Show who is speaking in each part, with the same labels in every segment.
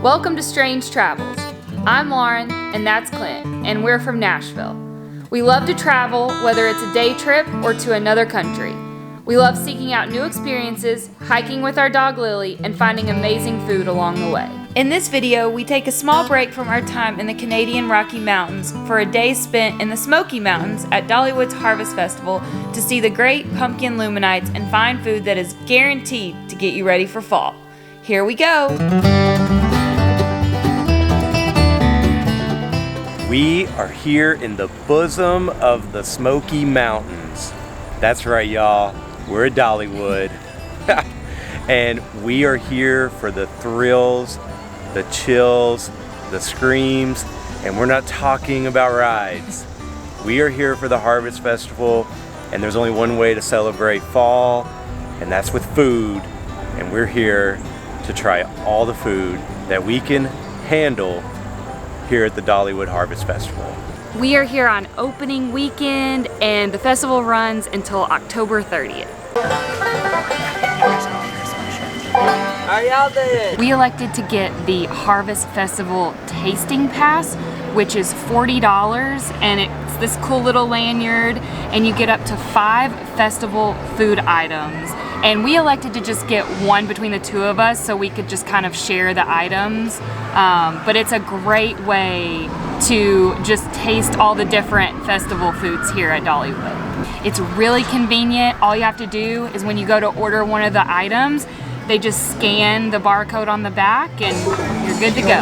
Speaker 1: Welcome to Strange Travels. I'm Lauren, and that's Clint, and we're from Nashville. We love to travel, whether it's a day trip or to another country. We love seeking out new experiences, hiking with our dog Lilly, and finding amazing food along the way. In this video, we take a small break from our time in the Canadian Rocky Mountains for a day spent in the Smoky Mountains at Dollywood Harvest Festival to see the Great Pumpkin Luminights and find food that is guaranteed to get you ready for fall. Here we go!
Speaker 2: We are here in the bosom of the Smoky Mountains. That's right, y'all. We're at Dollywood. And we are here for the thrills, the chills, the screams, and we're not talking about rides. We are here for the Harvest Festival, and there's only one way to celebrate fall, and that's with food. And we're here to try all the food that we can handle here at the Dollywood Harvest Festival.
Speaker 1: We are here on opening weekend, and the festival runs until October 30th.
Speaker 3: How y'all doing?
Speaker 1: We elected to get the Harvest Festival Tasting Pass, which is $40, and it's this cool little lanyard, and you get up to 5 festival food items. And we elected to just get one between the two of us so we could just kind of share the items. But it's a great way to just taste all the different festival foods here at Dollywood. It's really convenient. All you have to do is when you go to order one of the items, they just scan the barcode on the back and you're good to go.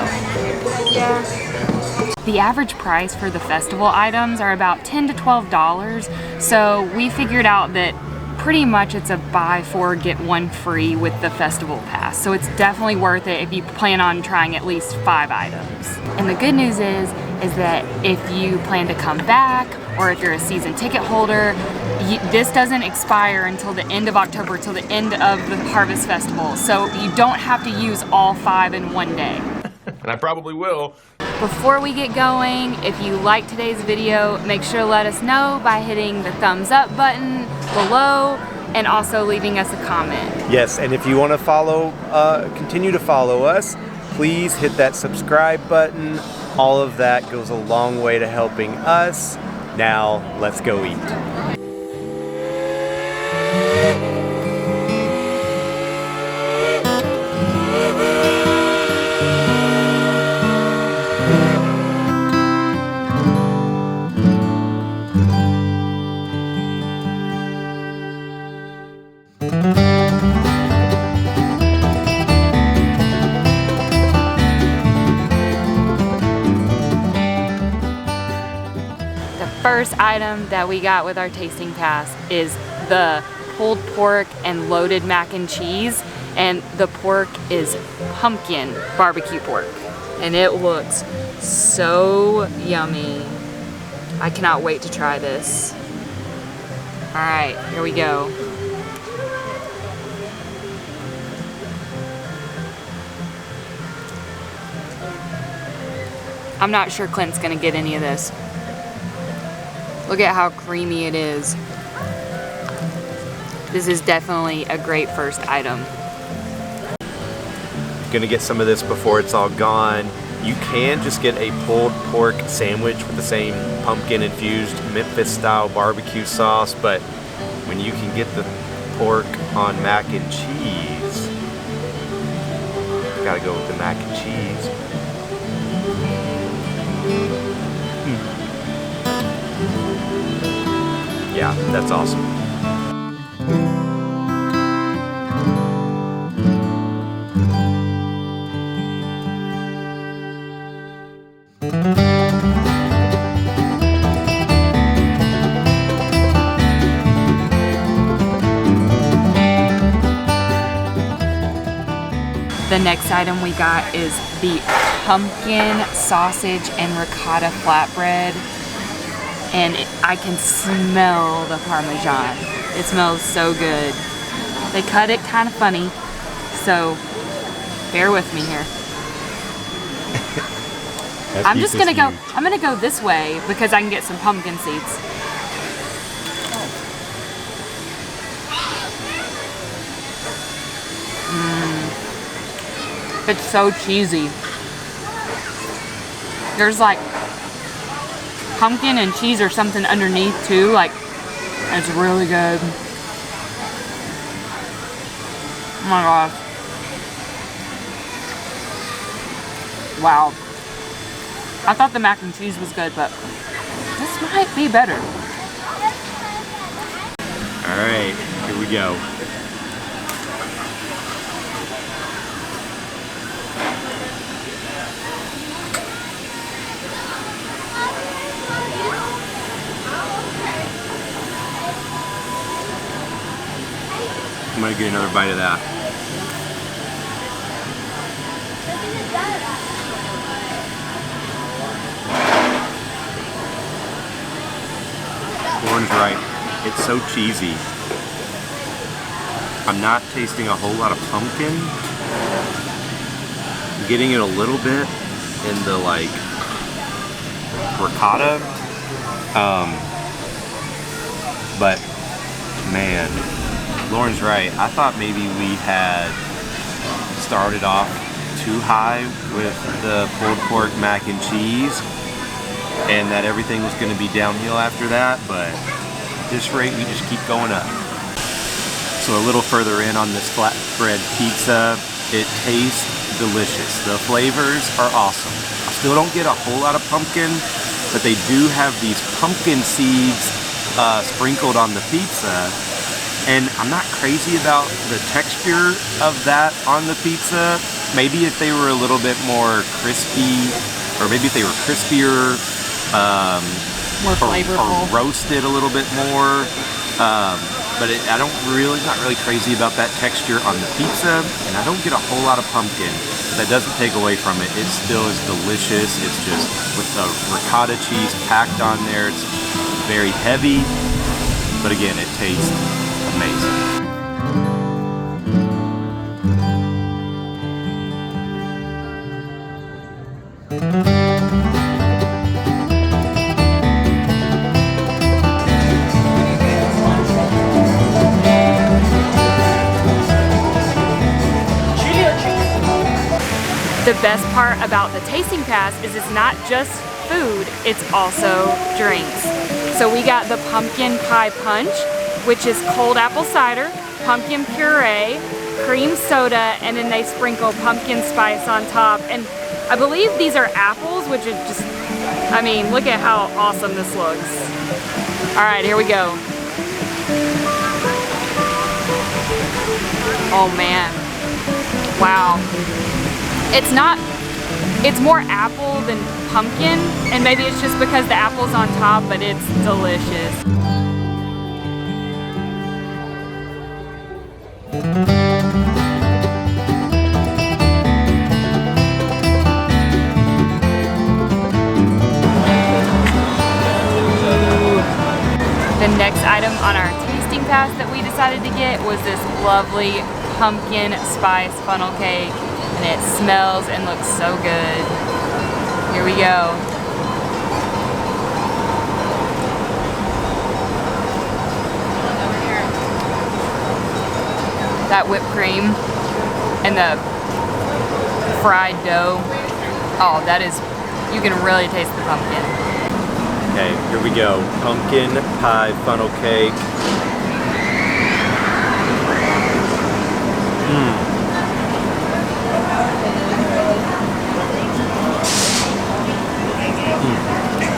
Speaker 1: The average price for the festival items are about $10 to $12, so we figured out that pretty much it's a buy 4 get 1 free with the festival pass. So it's definitely worth it if you plan on trying at least 5 items. And the good news is that if you plan to come back or if you're a season ticket holder, this doesn't expire until the end of October, till the end of the Harvest Festival. So you don't have to use all 5 in one day.
Speaker 4: And I probably will.
Speaker 1: Before we get going, if you like today's video, make sure to let us know by hitting the thumbs up button below and also leaving us a comment.
Speaker 2: Yes, and if you want to follow, continue to follow us, please hit that subscribe button. All of that goes a long way to helping us. Now, let's go eat.
Speaker 1: First item that we got with our tasting pass is the pulled pork and loaded mac and cheese, and the pork is pumpkin barbecue pork, and it looks so yummy. I cannot wait to try this. All right, here we go. I'm not sure Clint's gonna get any of this. Look at how creamy it is. This is definitely a great first item.
Speaker 2: Gonna get some of this before it's all gone. You can just get a pulled pork sandwich with the same pumpkin infused Memphis style barbecue sauce, but when you can get the pork on mac and cheese, gotta go with the mac and cheese. Yeah, that's awesome.
Speaker 1: The next item we got is the pumpkin sausage and ricotta flatbread. And I can smell the Parmesan. It smells so good. They cut it kind of funny, so bear with me here. I'm gonna go this way because I can get some pumpkin seeds. It's so cheesy. There's like pumpkin and cheese or something underneath too. Like, it's really good. Oh my gosh. Wow. I thought the mac and cheese was good, but this might be better.
Speaker 2: All right, here we go. I'm gonna get another bite of that. Lauren's right. It's so cheesy. I'm not tasting a whole lot of pumpkin. I'm getting it a little bit in the like ricotta. But man, Lauren's right. I thought maybe we had started off too high with the pulled pork mac and cheese and that everything was going to be downhill after that, but at this rate we just keep going up. So a little further in on this flatbread pizza, it tastes delicious. The flavors are awesome. I still don't get a whole lot of pumpkin, but they do have these pumpkin seeds sprinkled on the pizza. And I'm not crazy about the texture of that on the pizza. Maybe if they were a little bit more crispy, or maybe if they were crispier,
Speaker 1: more flavorful,
Speaker 2: or roasted a little bit more. But not really crazy about that texture on the pizza, and I don't get a whole lot of pumpkin. But that doesn't take away from it. It still is delicious. It's just with the ricotta cheese packed on there. It's very heavy, but again, it tastes amazing.
Speaker 1: The best part about the tasting pass is it's not just food, it's also drinks. So we got the pumpkin pie punch, which is cold apple cider, pumpkin puree, cream soda, and then they sprinkle pumpkin spice on top. And I believe these are apples, which is just, I mean, look at how awesome this looks. All right, here we go. Oh man, wow. It's more apple than pumpkin, and maybe it's just because the apple's on top, but it's delicious. The next item on our tasting pass that we decided to get was this lovely pumpkin spice funnel cake. And it smells and looks so good. Here we go. That whipped cream and the fried dough. Oh, that is, you can really taste the pumpkin.
Speaker 2: Okay, here we go. Pumpkin pie funnel cake.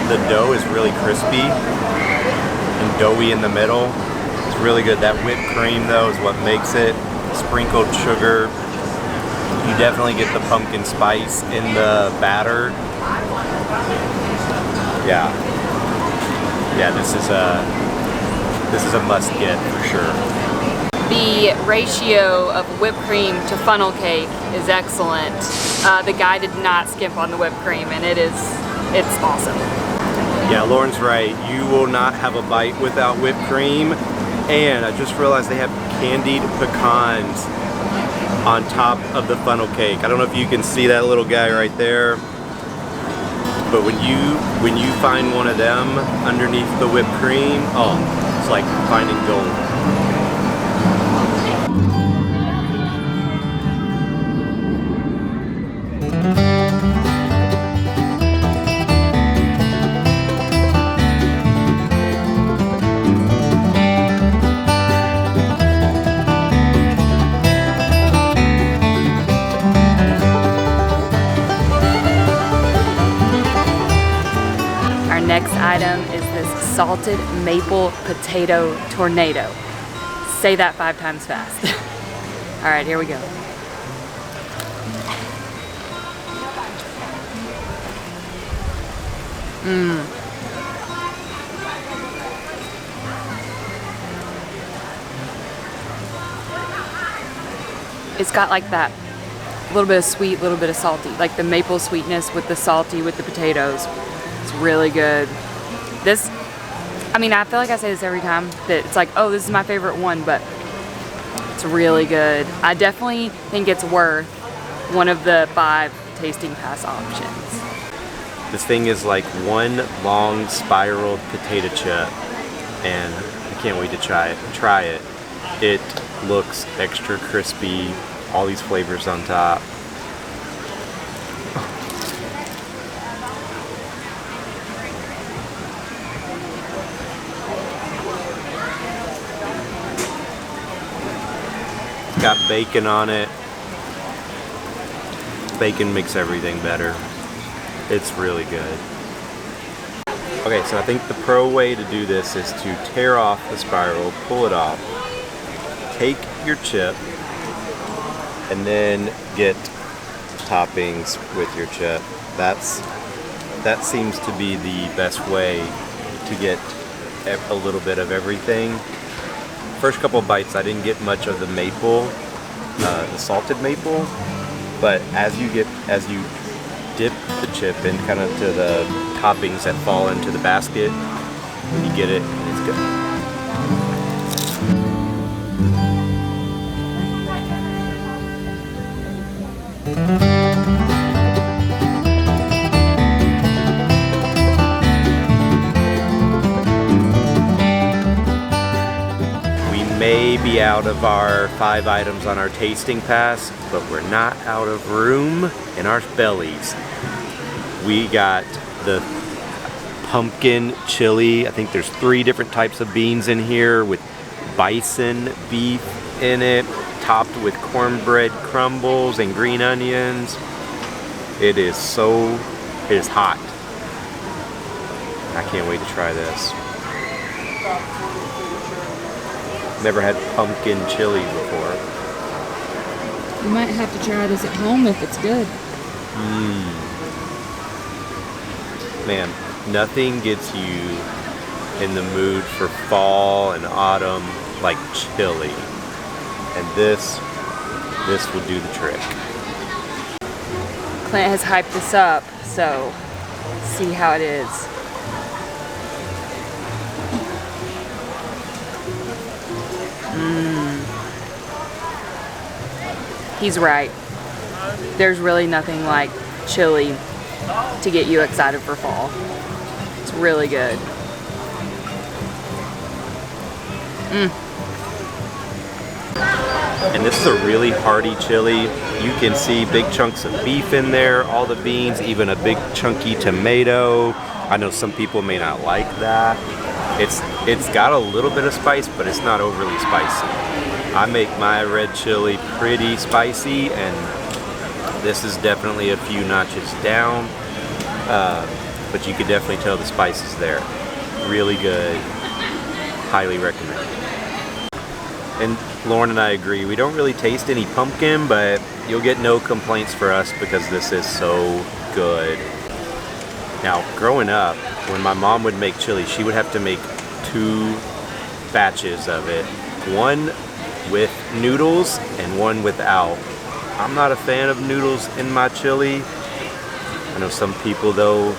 Speaker 2: The dough is really crispy and doughy in the middle. It's really good. That whipped cream though is what makes it. Sprinkled sugar. You definitely get the pumpkin spice in the batter. Yeah. Yeah, this is a must get for sure.
Speaker 1: The ratio of whipped cream to funnel cake is excellent. The guy did not skimp on the whipped cream, and it's awesome.
Speaker 2: Yeah, Lauren's right. You will not have a bite without whipped cream. And I just realized they have candied pecans on top of the funnel cake. I don't know if you can see that little guy right there. But when you find one of them underneath the whipped cream, oh, it's like finding gold.
Speaker 1: next item is this salted maple potato tornado. Say that 5 times fast. All right, here we go. It's got like that little bit of sweet, little bit of salty, like the maple sweetness with the salty with the potatoes. It's really good. This, I mean, I feel like I say this every time, that it's like, oh, this is my favorite one, but it's really good. I definitely think it's worth one of the 5 tasting pass options.
Speaker 2: This thing is like one long spiraled potato chip, and I can't wait to try it. It looks extra crispy, all these flavors on top. It's got bacon on it. Bacon makes everything better. It's really good. Okay, so I think the pro way to do this is to tear off the spiral, pull it off, take your chip, and then get toppings with your chip. That seems to be the best way to get a little bit of everything. First couple bites, I didn't get much of the maple, the salted maple, but as you dip the chip in kind of to the toppings that fall into the basket, you get it, and it's good. May be out of our 5 items on our tasting pass, but we're not out of room in our bellies. We got the pumpkin chili. I think there's 3 different types of beans in here with bison beef in it, topped with cornbread crumbles and green onions. It is hot. I can't wait to try this. Never had pumpkin chili before.
Speaker 1: You might have to try this at home if it's good.
Speaker 2: Man, nothing gets you in the mood for fall and autumn like chili. And this will do the trick.
Speaker 1: Clint has hyped this up, so see how it is. He's right. There's really nothing like chili to get you excited for fall. It's really good.
Speaker 2: And this is a really hearty chili. You can see big chunks of beef in there, all the beans, even a big chunky tomato. I know some people may not like that. It's got a little bit of spice, but it's not overly spicy. I make my red chili pretty spicy, and this is definitely a few notches down, but you can definitely tell the spice is there. Really good. Highly recommend. And Lauren and I agree, we don't really taste any pumpkin, but you'll get no complaints for us because this is so good. Now, growing up, when my mom would make chili, she would have to make 2 batches of it. One with noodles and one without. I'm not a fan of noodles in my chili. I know some people though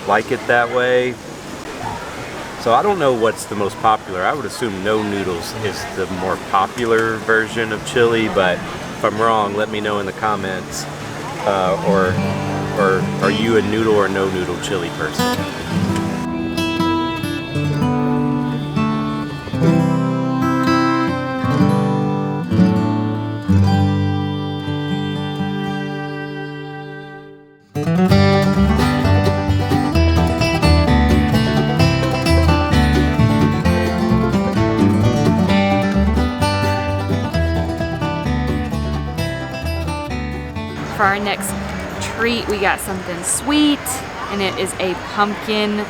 Speaker 2: like it that way. So I don't know what's the most popular. I would assume no noodles is the more popular version of chili, but if I'm wrong, let me know in the comments. Or are you a noodle or no noodle chili person?
Speaker 1: For our next treat, we got something sweet, and it is a pumpkin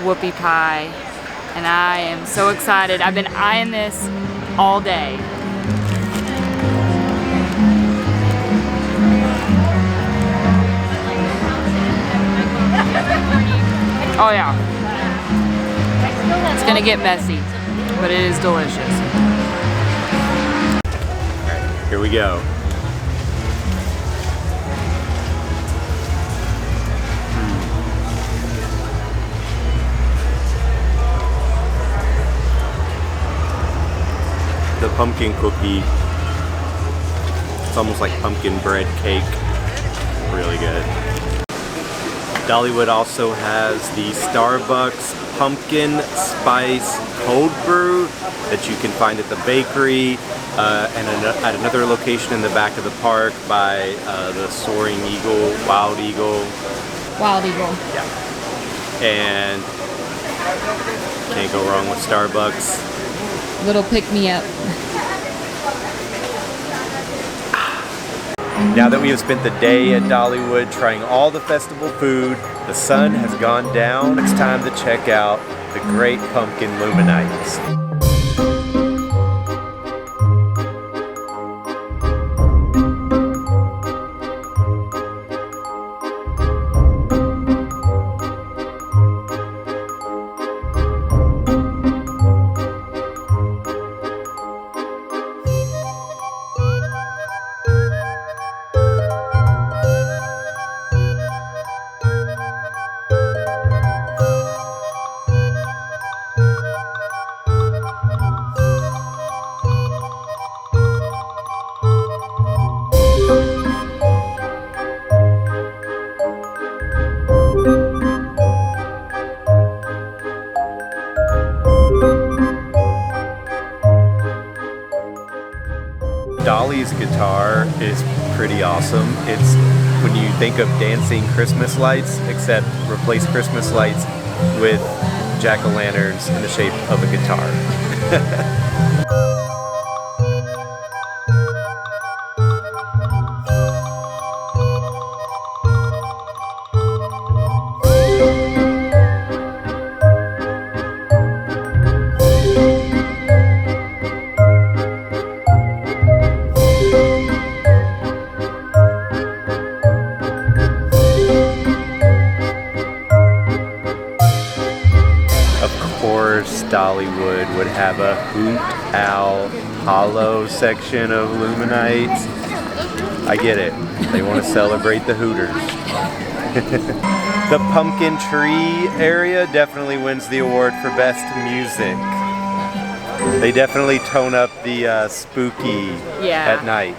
Speaker 1: Whoopie Pie, and I am so excited. I've been eyeing this all day. Oh yeah. It's gonna get messy, but it is delicious.
Speaker 2: Alright, here we go. The pumpkin cookie. It's almost like pumpkin bread cake. Really good. Dollywood also has the Starbucks pumpkin spice cold brew that you can find at the bakery and at another location in the back of the park by the Soaring Eagle, Wild Eagle.
Speaker 1: Wild Eagle.
Speaker 2: Yeah. And can't go wrong with Starbucks.
Speaker 1: Little pick-me-up.
Speaker 2: Now that we have spent the day at Dollywood trying all the festival food, the sun has gone down. It's time to check out the Great Pumpkin Luminights. Dolly's guitar is pretty awesome. It's when you think of dancing Christmas lights, except replace Christmas lights with jack-o'-lanterns in the shape of a guitar. Dollywood would have a Hoot Owl Hollow section of Luminights. I get it. They want to celebrate the Hooters. The pumpkin tree area definitely wins the award for best music. They definitely tone up the spooky at night.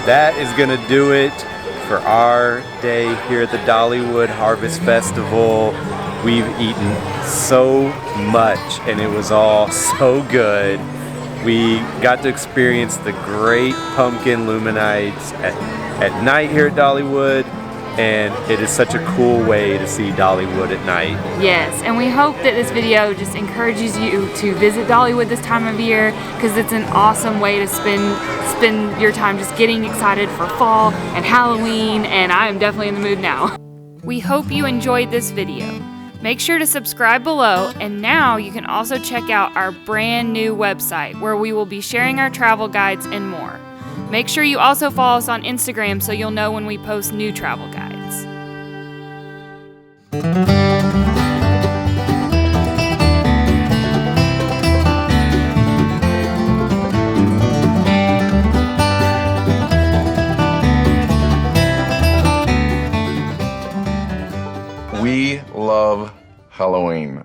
Speaker 2: that is gonna do it for our day here at the Dollywood Harvest Festival. We've eaten so much and it was all so good. We got to experience the Great Pumpkin Luminights at night here at Dollywood, and it is such a cool way to see Dollywood at night.
Speaker 1: Yes, and we hope that this video just encourages you to visit Dollywood this time of year, because it's an awesome way to spend your time just getting excited for fall and Halloween, and I am definitely in the mood now. We hope you enjoyed this video. Make sure to subscribe below, and now you can also check out our brand new website where we will be sharing our travel guides and more. Make sure you also follow us on Instagram so you'll know when we post new travel guides.
Speaker 4: We love Halloween.